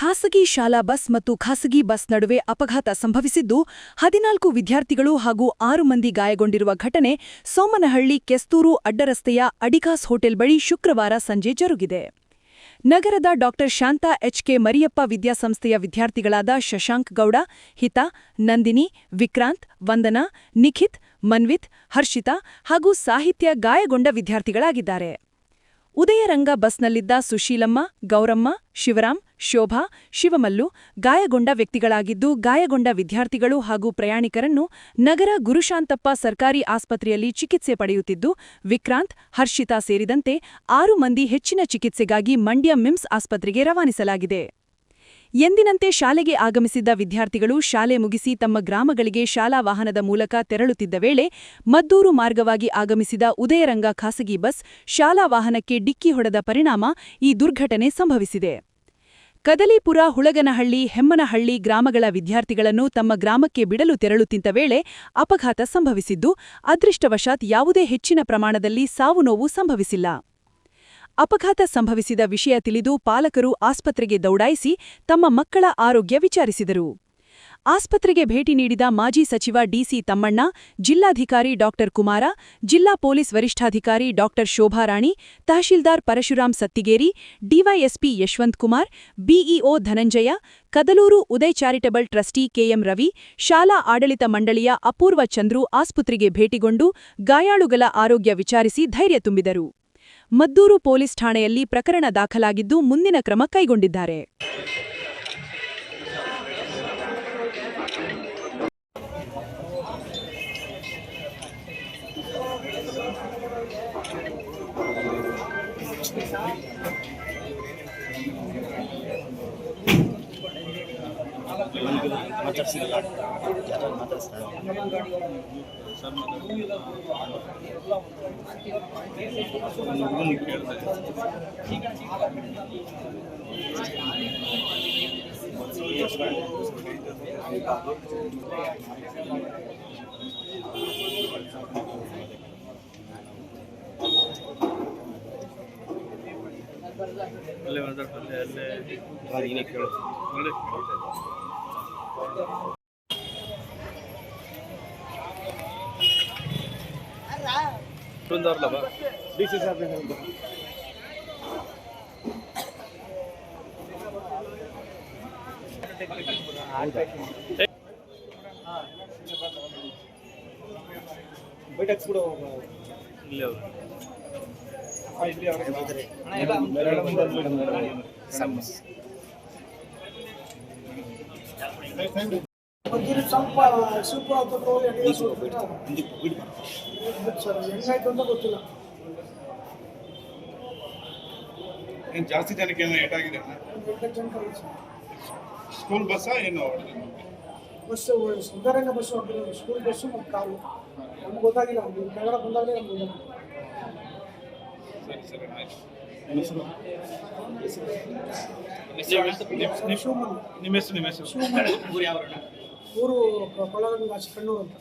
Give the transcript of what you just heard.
ಖಾಸಗಿ ಶಾಲಾ ಬಸ್ ಮತ್ತು ಖಾಸಗಿ ಬಸ್ ನಡುವೆ ಅಪಘಾತ ಸಂಭವಿಸಿದ್ದು 14 ವಿದ್ಯಾರ್ಥಿಗಳು ಹಾಗೂ 6 ಮಂದಿ ಗಾಯಗೊಂಡಿರುವ ಘಟನೆ ಸೋಮನಹಳ್ಳಿ ಕೆಸ್ತೂರು ಅಡ್ಡರಸ್ತೆಯ ಅಡಿಕಾಸ್ ಹೋಟೆಲ್ ಬಳಿ ಶುಕ್ರವಾರ ಸಂಜೆ ಜರುಗಿದೆ. ನಗರದ ಡಾ. ಶಾಂತಾ ಎಚ್.ಕೆ. ಮರಿಯಪ್ಪ ವಿದ್ಯಾಸಂಸ್ಥೆಯ ವಿದ್ಯಾರ್ಥಿಗಳಾದ ಶಶಾಂಕ್ ಗೌಡ, ಹಿತಾ, ನಂದಿನಿ, ವಿಕ್ರಾಂತ್, ವಂದನಾ, ನಿಖಿತ್, ಮನ್ವಿತ್, ಹರ್ಷಿತಾ ಹಾಗೂ ಸಾಹಿತ್ಯ ಗಾಯಗೊಂಡ ವಿದ್ಯಾರ್ಥಿಗಳಾಗಿದ್ದಾರೆ. ಉದಯರಂಗ ಬಸ್ನಲ್ಲಿದ್ದ ಸುಶೀಲಮ್ಮ, ಗೌರಮ್ಮ, ಶಿವರಾಮ್, ಶೋಭಾ, ಶಿವಮಲ್ಲು ಗಾಯಗೊಂಡ ವ್ಯಕ್ತಿಗಳಾಗಿದ್ದು, ಗಾಯಗೊಂಡ ವಿದ್ಯಾರ್ಥಿಗಳು ಹಾಗೂ ಪ್ರಯಾಣಿಕರನ್ನು ನಗರ ಗುರುಶಾಂತಪ್ಪ ಸರ್ಕಾರಿ ಆಸ್ಪತ್ರೆಯಲ್ಲಿ ಚಿಕಿತ್ಸೆ ಪಡೆಯುತ್ತಿದ್ದು, ವಿಕ್ರಾಂತ್, ಹರ್ಷಿತಾ ಸೇರಿದಂತೆ 6 ಮಂದಿ ಹೆಚ್ಚಿನ ಚಿಕಿತ್ಸೆಗಾಗಿ ಮಂಡ್ಯ ಮಿಮ್ಸ್ ಆಸ್ಪತ್ರೆಗೆ ರವಾನಿಸಲಾಗಿದೆ. ಎಂದಿನಂತೆ ಶಾಲೆಗೆ ಆಗಮಿಸಿದ್ದ ವಿದ್ಯಾರ್ಥಿಗಳು ಶಾಲೆ ಮುಗಿಸಿ ತಮ್ಮ ಗ್ರಾಮಗಳಿಗೆ ಶಾಲಾ ವಾಹನದ ಮೂಲಕ ತೆರಳುತ್ತಿದ್ದ ವೇಳೆ ಮದ್ದೂರು ಮಾರ್ಗವಾಗಿ ಆಗಮಿಸಿದ ಉದಯರಂಗ ಖಾಸಗಿ ಬಸ್ ಶಾಲಾ ವಾಹನಕ್ಕೆ ಡಿಕ್ಕಿ ಹೊಡೆದ ಪರಿಣಾಮ ಈ ದುರ್ಘಟನೆ ಸಂಭವಿಸಿದೆ. ಕದಲಿಪುರ, ಹುಳಗನಹಳ್ಳಿ, ಹೆಮ್ಮನಹಳ್ಳಿ ಗ್ರಾಮಗಳ ವಿದ್ಯಾರ್ಥಿಗಳನ್ನು ತಮ್ಮ ಗ್ರಾಮಕ್ಕೆ ಬಿಡಲು ತೆರಳುತ್ತಿದ್ದ ವೇಳೆ ಅಪಘಾತ ಸಂಭವಿಸಿದ್ದು, ಅದೃಷ್ಟವಶಾತ್ ಯಾವುದೇ ಹೆಚ್ಚಿನ ಪ್ರಮಾಣದಲ್ಲಿ ಸಾವು-ನೋವು ಸಂಭವಿಸಿಲ್ಲ. ಅಪಘಾತ ಸಂಭವಿಸಿದ ವಿಷಯ ತಿಳಿದು ಪಾಲಕರು ಆಸ್ಪತ್ರೆಗೆ ದೌಡಾಯಿಸಿ ತಮ್ಮ ಮಕ್ಕಳ ಆರೋಗ್ಯ ವಿಚಾರಿಸಿದರು. ಆಸ್ಪತ್ರೆಗೆ ಭೇಟಿ ನೀಡಿದ ಮಾಜಿ ಸಚಿವ ಡಿಸಿ ತಮ್ಮಣ್ಣ, ಜಿಲ್ಲಾಧಿಕಾರಿ ಡಾ. ಕುಮಾರ, ಜಿಲ್ಲಾ ಪೊಲೀಸ್ ವರಿಷ್ಠಾಧಿಕಾರಿ ಡಾ. Shobharani, tahsildar Parashuram Sattigeri, DYSP Yashwantkumar, BEO Dhananjaya, Kadaluru Uday charitable trustee KM Ravi, ಶಾಲಾ ಆಡಳಿತ ಮಂಡಳಿಯ ಅಪೂರ್ವ ಚಂದ್ರು ಆಸ್ಪತ್ರೆಗೆ ಭೇಟಿಗೊಂಡು ಗಾಯಾಳುಗಳ ಆರೋಗ್ಯ ವಿಚಾರಿಸಿ ಧೈರ್ಯ ತುಂಬಿದರು. ಮದ್ದೂರು ಪೊಲೀಸ್ ಠಾಣೆಯಲ್ಲಿ ಪ್ರಕರಣ ದಾಖಲಾಗಿದ್ದು ಮುಂದಿನ ಕ್ರಮ ಕೈಗೊಂಡಿದ್ದಾರೆ. ಜಾಸ್ತಿ ಜನಕ್ಕೆ ಏಟಾಗಿದೆ. ಸ್ಕೂಲ್ ಬಸ್ ಏನು ಬಸ್ ಉದಯರಂಗ ಬಸ್ ಸ್ಕೂಲ್ ಬಸ್ಸು ಮತ್ತು ಕಾರು ನಮ್ಗೆ ಗೊತ್ತಾಗಿಲ್ಲ. ಕೆಳಗಡೆ ಬಂದಾಗಲೇ ನಮ್ಗೆ ನಿಮ್ಮ ಹೆಸರು ಊರು ಕೊಳ್ಳದ ಕಣ್ಣೂರು ಅಂತ.